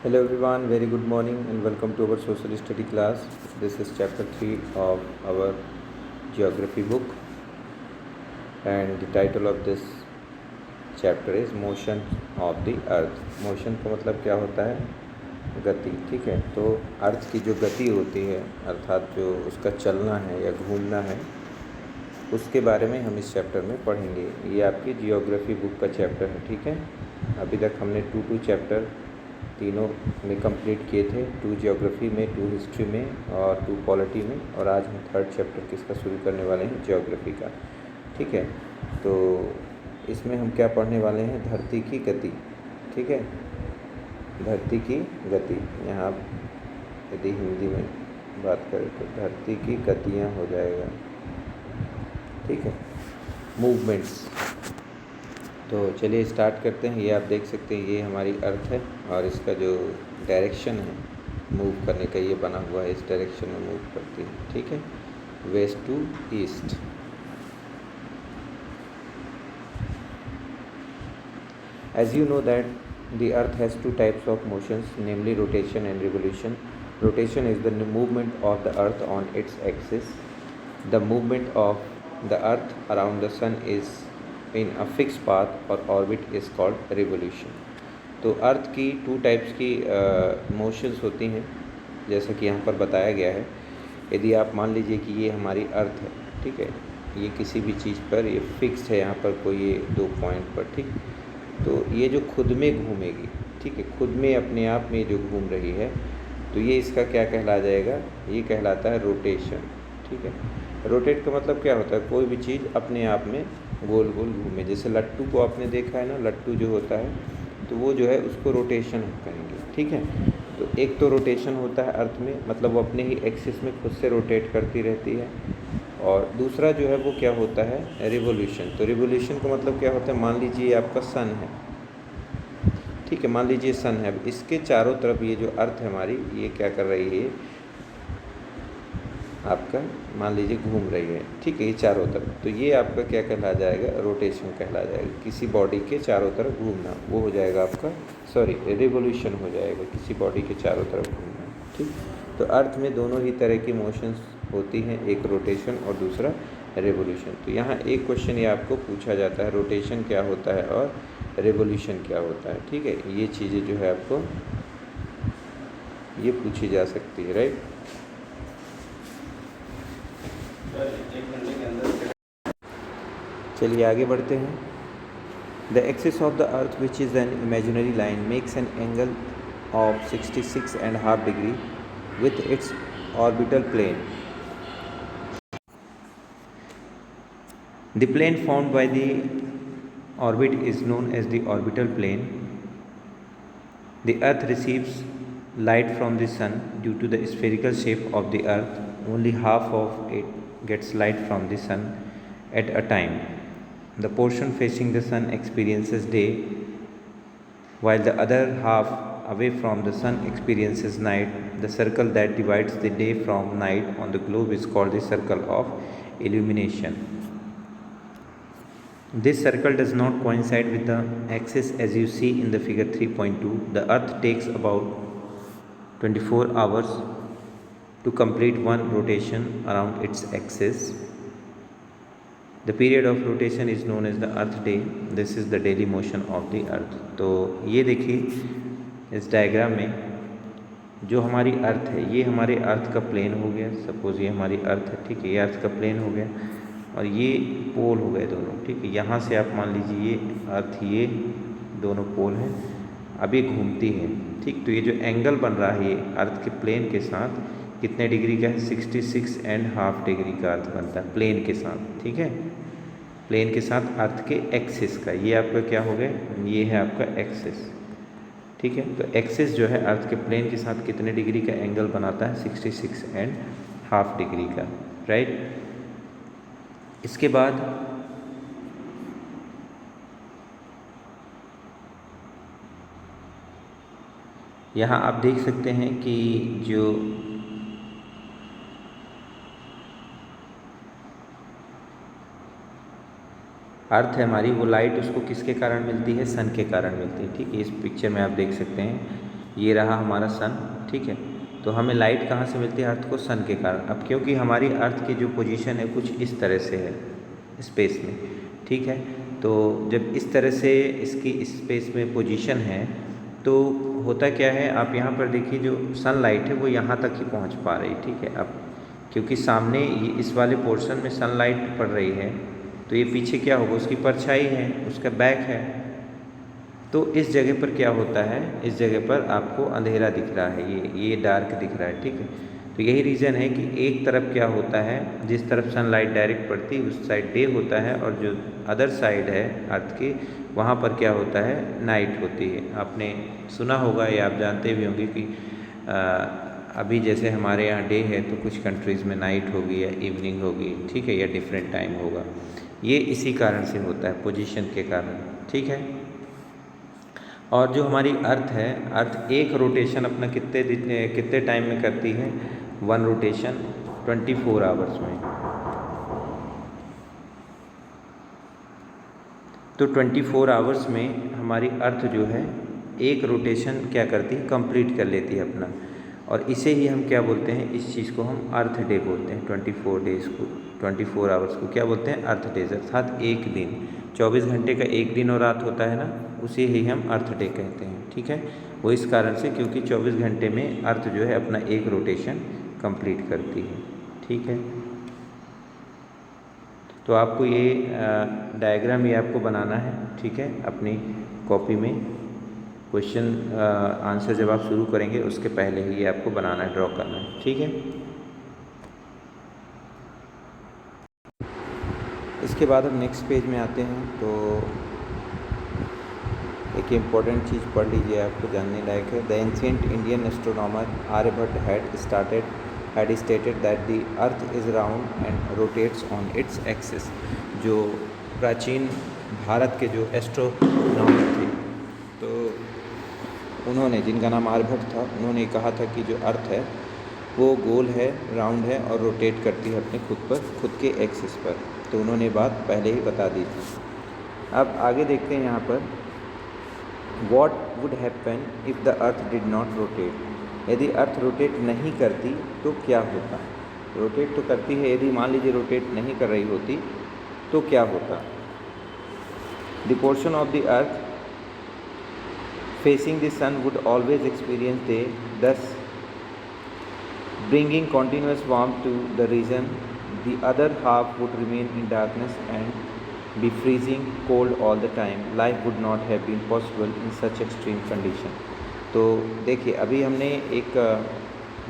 Hello everyone, very good morning and welcome to our social study class. This is chapter 3 of our geography book and the title of this chapter is motion of the earth. Motion का मतलब क्या होता है? गति। ठीक है, तो अर्थ की जो गति होती है अर्थात जो उसका चलना है या घूमना है उसके बारे में हम इस चैप्टर में पढ़ेंगे। ये आपकी जियोग्राफी बुक का चैप्टर है। ठीक है, अभी तक हमने टू चैप्टर तीनों में कंप्लीट किए थे, 2 जियोग्राफी में, 2 हिस्ट्री में और 2 पॉलिटी में, और आज हम 3rd चैप्टर किसका शुरू करने वाले हैं? जियोग्राफी का। ठीक है, तो इसमें हम क्या पढ़ने वाले हैं? धरती की गति। ठीक है, धरती की गति। यहाँ यदि हिंदी में बात करें तो धरती की गतियाँ हो जाएगा। ठीक है, मूवमेंट्स। तो चलिए स्टार्ट करते हैं। ये आप देख सकते हैं, ये हमारी अर्थ है और इसका जो डायरेक्शन है मूव करने का ये बना हुआ है, इस डायरेक्शन में मूव करती है। ठीक है, west to east. As you know that the earth has 2 types of motions, namely rotation and revolution. Rotation is the movement of the earth on its axis. The movement of the earth around the sun is in a fixed path or orbit is called revolution. तो अर्थ की 2 types की motions होती हैं, जैसा कि यहाँ पर बताया गया है। यदि आप मान लीजिए कि ये हमारी अर्थ है, ठीक है, ये किसी भी चीज़ पर ये फिक्स्ड है, यहाँ पर कोई ये 2 पॉइंट पर, ठीक, तो ये जो खुद में घूमेगी, ठीक है, खुद में अपने आप में जो घूम रही है, तो ये इसका क्या कहला जाएगा? ये कहलाता है रोटेशन। ठीक है, रोटेट का मतलब क्या होता है? कोई भी चीज़ अपने आप में गोल गोल घूमे। जैसे लट्टू को आपने देखा है ना, लट्टू जो होता है तो वो जो है उसको रोटेशन कहेंगे। ठीक है, तो एक तो रोटेशन होता है अर्थ में, मतलब वो अपने ही एक्सिस में खुद से रोटेट करती रहती है, और दूसरा जो है वो क्या होता है? रिवोल्यूशन। तो रिवोल्यूशन का मतलब क्या होता है? मान लीजिए आपका सन है, ठीक है, मान लीजिए सन है, अब इसके चारों तरफ ये जो अर्थ है हमारी, ये क्या कर रही है? आपका मान लीजिए घूम रही है, ठीक है, ये चारों तरफ, तो ये आपका क्या कहला जाएगा? रोटेशन कहला जाएगा। किसी बॉडी के चारों तरफ घूमना, वो हो जाएगा आपका, रिवोल्यूशन हो जाएगा, किसी बॉडी के चारों तरफ घूमना। ठीक, तो अर्थ में दोनों ही तरह की मोशंस होती हैं, एक रोटेशन और दूसरा रिवोल्यूशन। तो यहाँ एक क्वेश्चन ये आपको पूछा जाता है, रोटेशन क्या होता है और रिवोल्यूशन क्या होता है। ठीक है, ये चीज़ें जो है आपको ये पूछी जा सकती है, राइट। चलिए आगे बढ़ते हैं। The axis of the earth which is an imaginary line makes an angle of 66.5 degree with its orbital plane. The plane formed by the orbit is known as the orbital plane. The earth receives light from the sun. Due to the spherical shape of the earth, only half of it gets light from the sun at a time. The portion facing the sun experiences day, while the other half away from the sun experiences night. The circle that divides the day from night on the globe is called the circle of illumination. This circle does not coincide with the axis as you see in the figure 3.2. The earth takes about 24 hours to complete one rotation around its axis. The period of rotation is known as the earth day. This is the daily motion of the earth. तो ये देखिए इस diagram में जो हमारी अर्थ है, ये हमारे अर्थ का प्लेन हो गया। सपोज़ ये हमारी अर्थ है, ठीक है, ये अर्थ का प्लेन हो गया और ये पोल हो गए दोनों। ठीक है, यहाँ से आप मान लीजिए ये अर्थ, ये दोनों पोल हैं, अब ये घूमती है। ठीक, तो ये जो एंगल बन रहा है ये अर्थ के प्लेन के साथ कितने डिग्री का है? 66.5 डिग्री का अर्थ बनता है प्लेन के साथ। ठीक है, प्लेन के साथ अर्थ के एक्सिस का, ये आपका क्या हो गया? ये है आपका एक्सिस। ठीक है, तो एक्सिस जो है अर्थ के प्लेन के साथ कितने डिग्री का एंगल बनाता है? 66.5 डिग्री का, राइट। इसके बाद यहाँ आप देख सकते हैं कि जो अर्थ है हमारी, वो लाइट उसको किसके कारण मिलती है? सन के कारण मिलती है। ठीक है, इस पिक्चर में आप देख सकते हैं ये रहा हमारा सन, ठीक है। तो हमें लाइट कहाँ से मिलती है? अर्थ को सन के कारण। अब क्योंकि हमारी अर्थ की जो पोजीशन है कुछ इस तरह से है स्पेस में, ठीक है। तो जब इस तरह से इसकी स्पेस में पोजीशन है तो होता क्या है, आप यहाँ पर देखिए जो सनलाइट है वो यहाँ तक ही पहुँच पा रही, ठीक है। अब क्योंकि सामने ये इस वाले पोर्शन में सनलाइट पड़ रही है तो ये पीछे क्या होगा, उसकी परछाई है, उसका बैक है। तो इस जगह पर क्या होता है, इस जगह पर आपको अंधेरा दिख रहा है, ये डार्क दिख रहा है, ठीक है। तो यही रीज़न है कि एक तरफ क्या होता है, जिस तरफ सनलाइट डायरेक्ट पड़ती है उस साइड डे होता है, और जो अदर साइड है अर्थ की वहाँ पर क्या होता है, नाइट होती है। आपने सुना होगा या आप जानते भी होंगे कि अभी जैसे हमारे यहाँ डे है तो कुछ कंट्रीज़ में नाइट होगी या इवनिंग होगी, ठीक है, या डिफरेंट टाइम होगा। ये इसी कारण से होता है, पोजीशन के कारण, ठीक है। और जो हमारी अर्थ है, अर्थ एक रोटेशन अपना कितने टाइम में करती है? 1 रोटेशन 24 आवर्स में। तो 24 आवर्स में हमारी अर्थ जो है एक रोटेशन क्या करती है, कंप्लीट कर लेती है अपना। और इसे ही हम क्या बोलते हैं, इस चीज़ को हम अर्थ डे बोलते हैं। 24 डेज़ को, 24 आवर्स को क्या बोलते हैं? अर्थ डेज, अर्थात एक दिन। 24 घंटे का एक दिन और रात होता है ना, उसे ही हम अर्थ डे कहते हैं, ठीक है। वो इस कारण से क्योंकि 24 घंटे में अर्थ जो है अपना एक रोटेशन कंप्लीट करती है, ठीक है। तो आपको ये डायग्राम ये आपको बनाना है, ठीक है, अपनी कॉपी में। क्वेश्चन आंसर जब आप शुरू करेंगे उसके पहले ही ये आपको बनाना है, ड्रॉ करना है, ठीक है। इसके बाद हम नेक्स्ट पेज में आते हैं। तो एक इम्पॉर्टेंट चीज़ पढ़ लीजिए, आपको जानने लायक है। The ancient Indian astronomer Aryabhatta had stated that the earth is round and rotates on its axis। जो प्राचीन भारत के जो एस्ट्रोनॉमर थे तो उन्होंने, जिनका नाम आर्यभट्ट था, उन्होंने कहा था कि जो अर्थ है वो गोल है, राउंड है और रोटेट करती है अपने खुद के एक्सिस पर। तो उन्होंने बात पहले ही बता दी थी। अब आगे देखते हैं यहाँ पर, What would happen if the earth did not rotate? यदि अर्थ रोटेट नहीं करती तो क्या होता? रोटेट तो करती है, यदि मान लीजिए रोटेट नहीं कर रही होती तो क्या होता? The portion of the earth facing the sun would always experience day, thus bringing continuous warmth to the region. The other half would remain in darkness and be freezing cold all the time. Life would not have been possible in such extreme condition। तो देखिए अभी हमने एक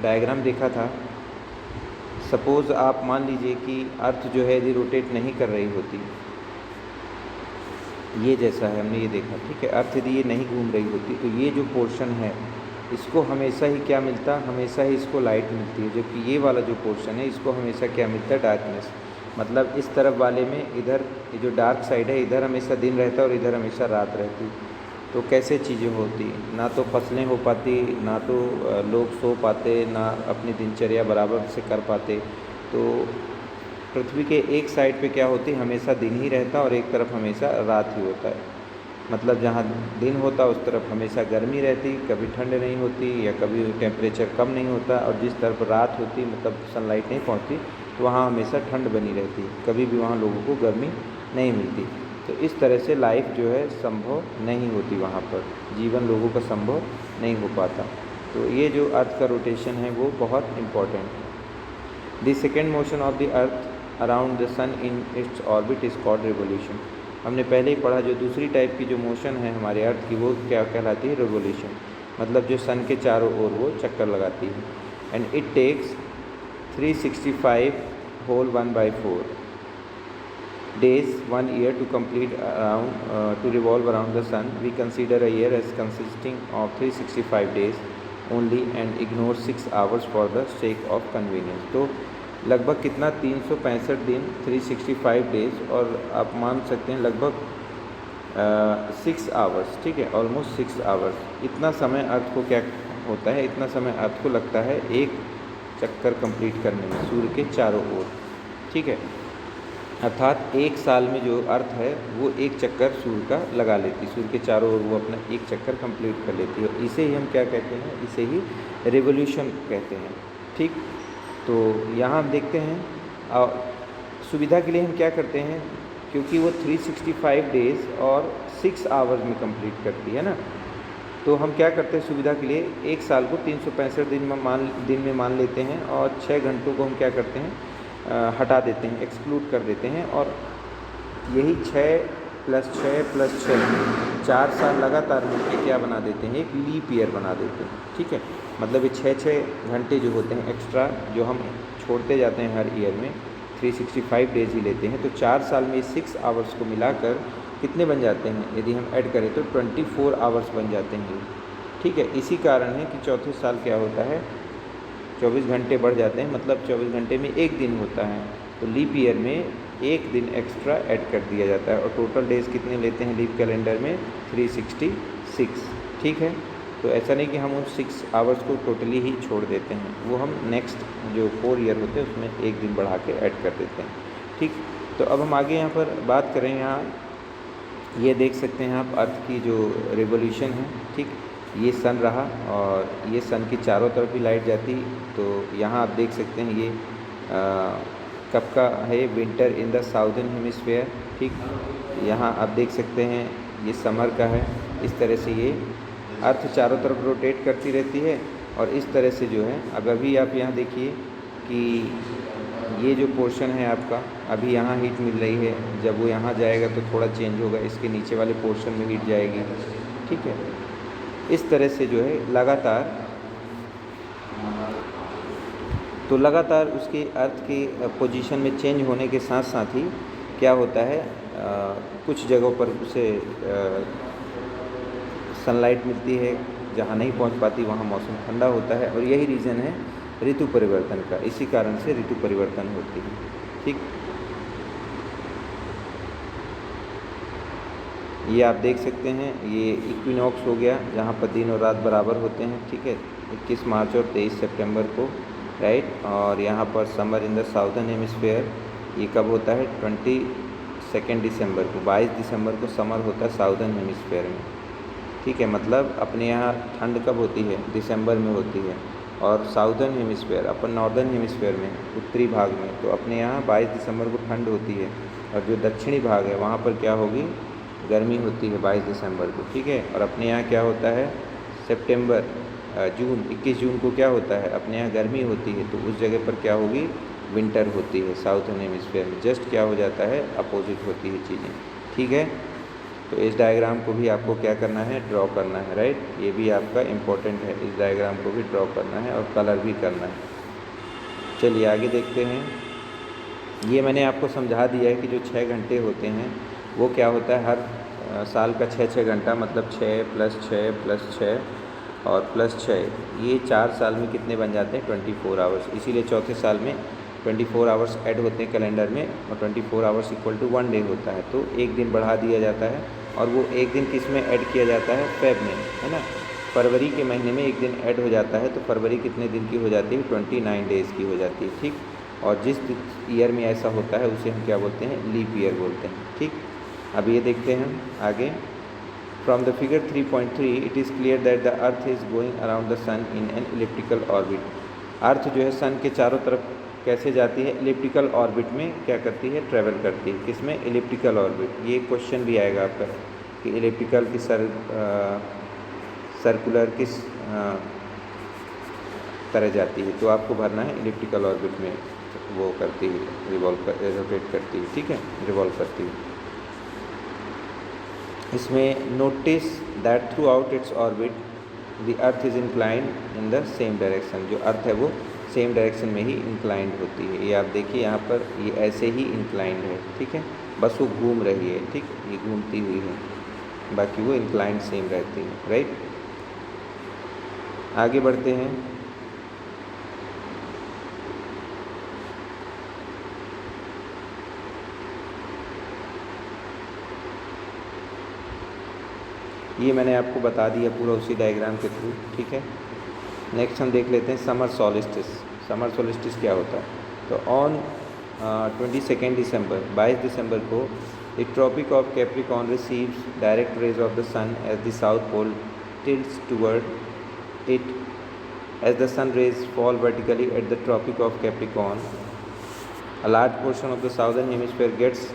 diagram देखा था। Suppose आप मान लीजिए कि अर्थ जो है यदि रोटेट नहीं कर रही होती, ये जैसा है हमने ये देखा, ठीक है। अर्थ यदि ये नहीं घूम रही होती तो ये जो पोर्शन है इसको हमेशा ही क्या मिलता, हमेशा ही इसको लाइट मिलती है, जबकि ये वाला जो पोर्शन है इसको हमेशा क्या मिलता है, डार्कनेस। मतलब इस तरफ वाले में इधर ये जो डार्क साइड है इधर हमेशा दिन रहता है और इधर हमेशा रात रहती। तो कैसे चीज़ें होती, ना तो फसलें हो पाती, ना तो लोग सो पाते, ना अपनी दिनचर्या बराबर से कर पाते। तो पृथ्वी के एक साइड पे क्या होती, हमेशा दिन ही रहता और एक तरफ हमेशा रात ही होता है। मतलब जहाँ दिन होता उस तरफ हमेशा गर्मी रहती, कभी ठंड नहीं होती या कभी टेम्परेचर कम नहीं होता, और जिस तरफ रात होती मतलब सनलाइट नहीं पहुँचती तो वहाँ हमेशा ठंड बनी रहती, कभी भी वहाँ लोगों को गर्मी नहीं मिलती। तो इस तरह से लाइफ जो है संभव नहीं होती, वहाँ पर जीवन लोगों का संभव नहीं हो पाता। तो ये जो अर्थ का रोटेशन है वो बहुत इम्पॉर्टेंट है। The second motion of the earth around the sun in its orbit is called revolution. हमने पहले ही पढ़ा, जो दूसरी टाइप की जो मोशन है हमारे अर्थ की वो क्या कहलाती है, रिवोल्यूशन। मतलब जो सन के चारों ओर वो चक्कर लगाती है। And it takes 365 whole 1/4 days 1 year to complete to revolve around the sun. We consider a year as consisting of 365 days only and ignore 6 hours for the sake of convenience। तो लगभग कितना, 365 दिन, 365 डेज, और आप मान सकते हैं लगभग 6 आवर्स, ठीक है, ऑलमोस्ट 6 आवर्स। इतना समय अर्थ को क्या होता है, इतना समय अर्थ को लगता है एक चक्कर कंप्लीट करने में सूर्य के चारों ओर, ठीक है। अर्थात एक साल में जो अर्थ है वो एक चक्कर सूर्य का लगा लेती है, सूर्य के चारों ओर वो अपना एक चक्कर कंप्लीट कर लेती है। इसे ही हम क्या कहते हैं, इसे ही रिवोल्यूशन कहते हैं। ठीक, तो यहाँ हम देखते हैं सुविधा के लिए हम क्या करते हैं, क्योंकि वो 365 डेज़ और 6 आवर्स में कंप्लीट करती है ना, तो हम क्या करते हैं सुविधा के लिए एक साल को 365 दिन में मान लेते हैं और 6 घंटों को हम क्या करते हैं हटा देते हैं, एक्सक्लूड कर देते हैं, और यही 6 + 6 + 6 4 साल लगातार मिलकर क्या बना देते हैं, एक लीप ईयर बना देते हैं। ठीक है, मतलब ये 6 घंटे जो होते हैं एक्स्ट्रा जो हम छोड़ते जाते हैं हर ईयर में, 365 डेज़ ही लेते हैं, तो 4 साल में 6 आवर्स को मिलाकर कितने बन जाते हैं, यदि हम ऐड करें तो 24 आवर्स बन जाते हैं। ठीक है, इसी कारण है कि चौथे साल क्या होता है, 24 घंटे बढ़ जाते हैं, मतलब 24 घंटे में एक दिन होता है, तो लीप ईयर में एक दिन एक्स्ट्रा ऐड कर दिया जाता है, और टोटल डेज़ कितने लेते हैं लीप कैलेंडर में, 366। ठीक है, तो ऐसा नहीं कि हम उन 6 आवर्स को टोटली ही छोड़ देते हैं, वो हम नेक्स्ट जो 4 ईयर होते हैं उसमें एक दिन बढ़ा के ऐड कर देते हैं। ठीक, तो अब हम आगे यहाँ पर बात करें, यहाँ ये देख सकते हैं आप अर्थ की जो रिवोल्यूशन है। ठीक, ये सन रहा और ये सन की चारों तरफ भी लाइट जाती, तो यहाँ आप देख सकते हैं ये कब का है, winter in the southern hemisphere. ठीक, यहाँ आप देख सकते हैं ये समर का है। इस तरह से ये अर्थ चारों तरफ रोटेट करती रहती है, और इस तरह से जो है, अब अभी आप यहाँ देखिए कि ये जो पोर्शन है आपका, अभी यहाँ हीट मिल रही है, जब वो यहाँ जाएगा तो थोड़ा चेंज होगा, इसके नीचे वाले पोर्शन में हीट जाएगी। ठीक है, इस तरह से जो है लगातार उसके अर्थ की पोजीशन में चेंज होने के साथ साथ ही क्या होता है, कुछ जगहों पर उसे सनलाइट मिलती है, जहाँ नहीं पहुँच पाती वहाँ मौसम ठंडा होता है, और यही रीज़न है ऋतु परिवर्तन का, इसी कारण से ऋतु परिवर्तन होती है। ठीक, ये आप देख सकते हैं, ये इक्विनॉक्स हो गया जहाँ पर दिन और रात बराबर होते हैं। ठीक है, 21 मार्च और 23 सितंबर को, राइट। और यहाँ पर summer in the southern hemisphere, ये कब होता है, 22 दिसंबर को, 22 दिसंबर को समर होता है साउदर्न हेमिस्फेयर में। ठीक है, मतलब अपने यहाँ ठंड कब होती है, दिसंबर में होती है, और साउदर्न हेमिस्फेयर अपन नॉर्दर्न हेमिस्फेयर में, उत्तरी भाग में, तो अपने यहाँ 22 दिसंबर को ठंड होती है, और जो दक्षिणी भाग है वहाँ पर क्या होगी, गर्मी होती है 22 दिसंबर को। ठीक है, और अपने यहाँ क्या होता है, जून 21 जून को क्या होता है, अपने यहाँ गर्मी होती है, तो उस जगह पर क्या होगी, विंटर होती है साउथर्न हेमिस्फेयर में। जस्ट क्या हो जाता है, अपोजिट होती है चीज़ें। ठीक है, तो इस डायग्राम को भी आपको क्या करना है, ड्रॉ करना है, राइट। ये भी आपका इम्पोर्टेंट है, इस डायग्राम को भी ड्रॉ करना है और कलर भी करना है। चलिए आगे देखते हैं। ये मैंने आपको समझा दिया है कि जो 6 घंटे होते हैं वो क्या होता है, हर साल का 6 घंटा, मतलब 6 + 6 + 6 और +6, ये 4 साल में कितने बन जाते हैं, 24 आवर्स। इसीलिए चौथे साल में 24 आवर्स ऐड होते हैं कैलेंडर में, और 24 आवर्स = 1 डे होता है, तो एक दिन बढ़ा दिया जाता है। और वो एक दिन किस में ऐड किया जाता है, फेब में, है ना। फरवरी के महीने में एक दिन ऐड हो जाता है, तो फरवरी कितने दिन की हो जाती है, 29 डेज़ की हो जाती है। ठीक, और जिस ईयर में ऐसा होता है उसे हम क्या बोलते हैं, लीप ईयर बोलते हैं। ठीक, अब ये देखते हैं आगे। From the figure 3.3 it is clear that the earth is going around the sun in an elliptical orbit. Earth जो है सन के चारों तरफ कैसे जाती है, इलिप्टिकल ऑर्बिट में क्या करती है, ट्रैवल करती है। किस में, इलिप्टिकल ऑर्बिट। ये क्वेश्चन भी आएगा आपका कि इलिप्टिकल की सर्कुलर किस तरह जाती है, तो आपको भरना है इलिप्टिकल ऑर्बिट में वो करती है, रोटेट करती है। ठीक है, रिवॉल्व करती है। इसमें notice that through out its orbit the earth is inclined in the same direction. जो अर्थ है वो सेम डायरेक्शन में ही इंक्लाइंड होती है। ये आप देखिए यहाँ पर, ये ऐसे ही इंक्लाइंड है। ठीक है, बस वो घूम रही है। ठीक, ये घूमती हुई है, बाकी वो इंक्लाइंड सेम रहती है, राइट। आगे बढ़ते हैं। ये मैंने आपको बता दिया पूरा उसी डायग्राम के थ्रू। ठीक है, नेक्स्ट हम देख लेते हैं समर सॉलिस्टिस। समर सॉलिस्टिस क्या होता है, तो ऑन 22 दिसंबर 22 दिसंबर को the tropic of Capricorn receives direct rays of the sun as the south pole tilts toward it as the sun rays fall vertically at the tropic of Capricorn. A large portion of the southern hemisphere gets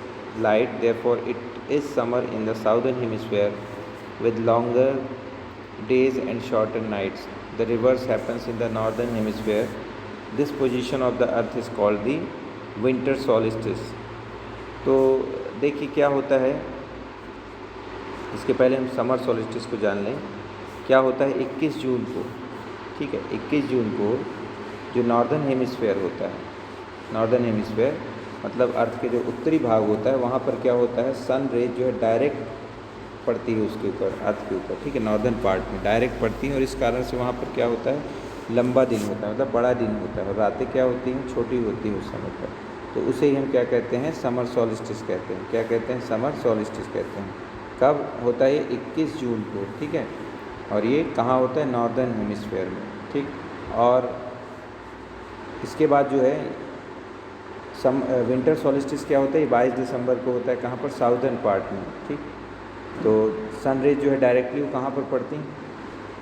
light, therefore it is summer in the southern hemisphere with longer days and shorter nights. The reverse happens in the northern hemisphere. This position of the earth is called the winter solstice. तो देखिए क्या होता है, इसके पहले हम summer solstice को जान लें। क्या होता है 21 जून को, ठीक है, 21 जून को जो नॉर्दर्न हेमिस्फेयर होता है, नॉर्दर्न हेमिस्फेयर मतलब अर्थ के जो उत्तरी भाग होता है, वहाँ पर क्या होता है सन रेज जो है डायरेक्ट पड़ती है उसके ऊपर, अर्थ के ऊपर, ठीक है, नॉर्दर्न पार्ट में डायरेक्ट पड़ती हैं और इस कारण से वहाँ पर क्या होता है लंबा दिन होता है, मतलब बड़ा दिन होता है और रातें क्या होती हैं छोटी होती हैं उस समय पर। तो उसे ही हम क्या कहते हैं समर सोलिस्टिस कहते हैं। क्या कहते हैं समर सोलिस्टिस कहते हैं। कब होता है 21 जून को, ठीक है, और ये कहाँ होता है नॉर्दर्न हेमिस्फेयर में, ठीक। और इसके बाद जो है विंटर सोलिस्टिस क्या होता है 22 दिसंबर को होता है, कहाँ पर साउदर्न पार्ट में, ठीक। तो सन रेज जो है डायरेक्टली वो कहाँ पर पड़ती हैं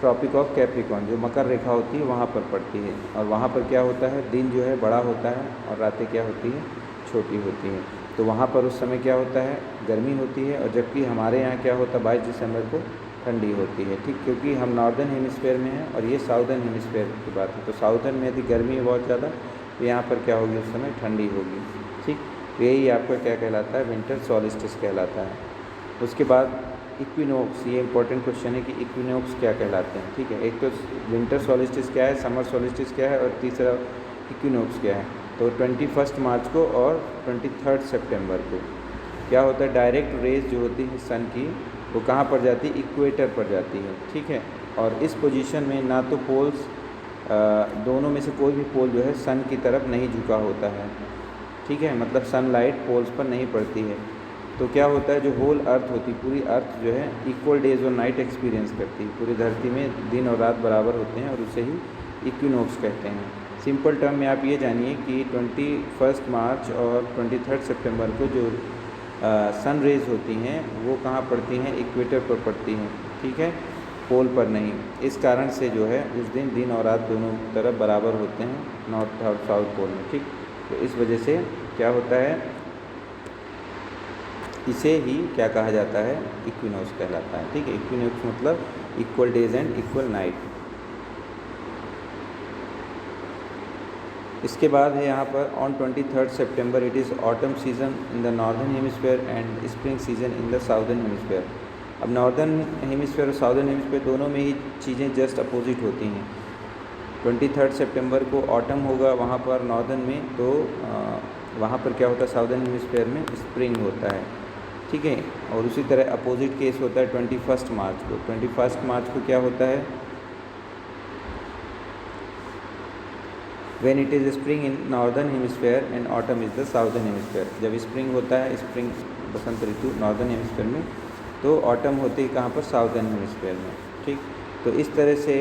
ट्रॉपिक ऑफ कैप्रिकॉर्न, जो मकर रेखा होती है वहाँ पर पड़ती है और वहाँ पर क्या होता है दिन जो है बड़ा होता है और रातें क्या होती हैं छोटी होती हैं। तो वहाँ पर उस समय क्या होता है गर्मी होती है और जबकि हमारे यहाँ क्या होता है 22 दिसंबर को ठंडी होती है, ठीक, क्योंकि हम नॉर्दर्न हेमिस्फेयर में हैं और ये साउदर्न हेमिस्फेयर की बात है। तो साउदर्न में यदि गर्मी है बहुत ज़्यादा तो यहाँ पर क्या होगी उस समय ठंडी होगी, ठीक। तो यही आपका क्या कहलाता है विंटर सोलिस्टिस कहलाता है। उसके बाद इक्विनोक्स, ये इंपॉर्टेंट क्वेश्चन है कि इक्विनोक्स क्या कहलाते हैं, ठीक है। एक तो विंटर सोलिस्टिस क्या है, समर सोलिस्टिस क्या है और तीसरा इक्विनोक्स क्या है। तो 21 मार्च को और 23 सितंबर को क्या होता है डायरेक्ट रेज जो होती है सन की वो कहाँ पर जाती है इक्वेटर पर जाती है, ठीक है। और इस पोजीशन में ना तो पोल्स दोनों में से कोई भी पोल जो है सन की तरफ नहीं झुका होता है, ठीक है, मतलब सनलाइट पोल्स पर नहीं पड़ती है। तो क्या होता है जो होल अर्थ होती पूरी अर्थ जो है इक्वल डेज और नाइट एक्सपीरियंस करती है, पूरी धरती में दिन और रात बराबर होते हैं और उसे ही इक्विनोक्स कहते हैं। सिंपल टर्म में आप ये जानिए कि 21 मार्च और 23 सितंबर को जो सन रेज होती हैं वो कहाँ पड़ती हैं इक्वेटर पर पड़ती हैं, ठीक है, पोल पर नहीं। इस कारण से जो है उस दिन दिन और रात दोनों तरफ बराबर होते हैं नॉर्थ और साउथ पोल में, ठीक। तो इस वजह से क्या होता है इसे ही क्या कहा जाता है इक्विनोक्स कहलाता है, ठीक है। इक्विनोक्स मतलब equal days and equal night. इसके बाद है यहाँ पर on 23 September it is autumn season in the northern hemisphere and spring season in the southern hemisphere. अब नॉर्दर्न हेमिस्फेयर और साउदर्न हेमिस्फेयर दोनों में ही चीज़ें जस्ट अपोजिट होती हैं। 23 सितंबर को ऑटम होगा वहाँ पर नॉर्दर्न में, तो वहाँ पर क्या होता है साउदर्न हेमिस्फेयर में स्प्रिंग होता है, ठीक है। और उसी तरह अपोजिट केस होता है 21 मार्च को। 21 मार्च को क्या होता है when it is spring in northern hemisphere and autumn is the southern hemisphere. जब स्प्रिंग होता है स्प्रिंग बसंत ऋतु नॉर्दर्न हेमिस्फेयर में, तो ऑटम होती है कहाँ पर साउदर्न हेमिस्फेयर में, ठीक। तो इस तरह से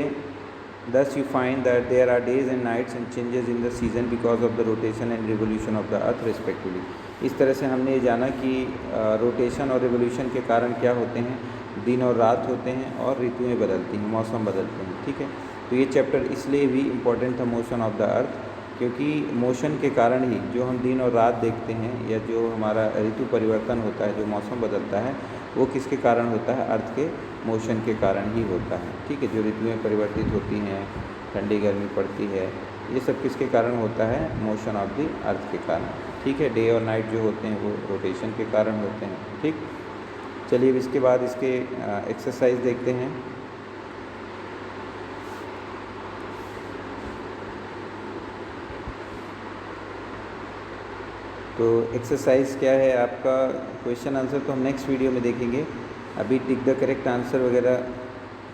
thus you find that there are days and nights and changes in the season because of the rotation and revolution of the earth respectively। इस तरह से हमने ये जाना कि रोटेशन और रिवोल्यूशन के कारण क्या होते हैं दिन और रात होते हैं और ऋतुएं बदलती हैं, मौसम बदलते हैं, ठीक है। तो ये चैप्टर इसलिए भी इम्पोर्टेंट था मोशन ऑफ द अर्थ, क्योंकि मोशन के कारण ही जो हम दिन और रात देखते हैं या जो हमारा ऋतु परिवर्तन होता है, जो मौसम बदलता है, वो किसके कारण होता है अर्थ के मोशन के कारण ही होता है, ठीक है। जो ऋतुएं परिवर्तित होती हैं, ठंडी गर्मी पड़ती है, ये सब किसके कारण होता है मोशन ऑफ द अर्थ के कारण, ठीक है। डे और नाइट जो होते हैं वो रोटेशन के कारण होते हैं, ठीक। चलिए अब इसके बाद इसके एक्सरसाइज देखते हैं। तो एक्सरसाइज क्या है आपका, क्वेश्चन आंसर तो हम नेक्स्ट वीडियो में देखेंगे। अभी टिक द करेक्ट आंसर वगैरह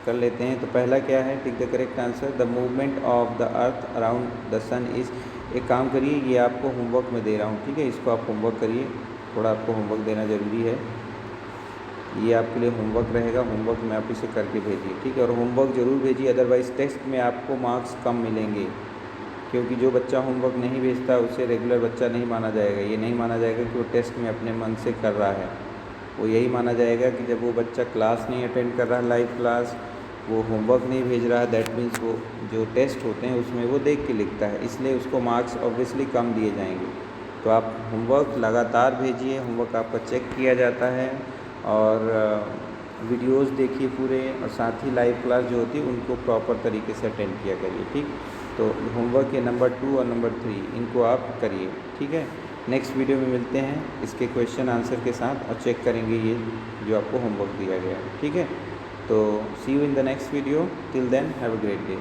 कर लेते हैं। तो पहला क्या है tick the correct answer, the movement of the earth around the sun is. एक काम करिए, ये आपको होमवर्क में दे रहा हूँ, ठीक है, इसको आप होमवर्क करिए, थोड़ा आपको होमवर्क देना ज़रूरी है, ये आपके लिए होमवर्क रहेगा। होमवर्क में आप इसे करके भेजिए, ठीक है, और होमवर्क ज़रूर भेजिए, अदरवाइज़ टेस्ट में आपको मार्क्स कम मिलेंगे, क्योंकि जो बच्चा होमवर्क नहीं भेजता उसे रेगुलर बच्चा नहीं माना जाएगा। ये नहीं माना जाएगा कि वो टेस्ट में अपने मन से कर रहा है। वो यही माना जाएगा कि जब वो बच्चा क्लास नहीं अटेंड कर रहा है, लाइव क्लास, वो होमवर्क नहीं भेज रहा है, दैट मीन्स वो जो टेस्ट होते हैं उसमें वो देख के लिखता है, इसलिए उसको मार्क्स ऑब्वियसली कम दिए जाएंगे। तो आप होमवर्क लगातार भेजिए, होमवर्क आपका चेक किया जाता है, और वीडियोस देखिए पूरे, और साथ ही लाइव क्लास जो होती है उनको प्रॉपर तरीके से अटेंड किया करिए। ठीक, तो होमवर्क के नंबर 2 और नंबर 3 इनको आप करिए। ठीक है, नेक्स्ट वीडियो में मिलते हैं इसके क्वेश्चन आंसर के साथ, और चेक करेंगे ये जो आपको होमवर्क दिया गया है। ठीक है, तो see you in the next video, till then have a great day.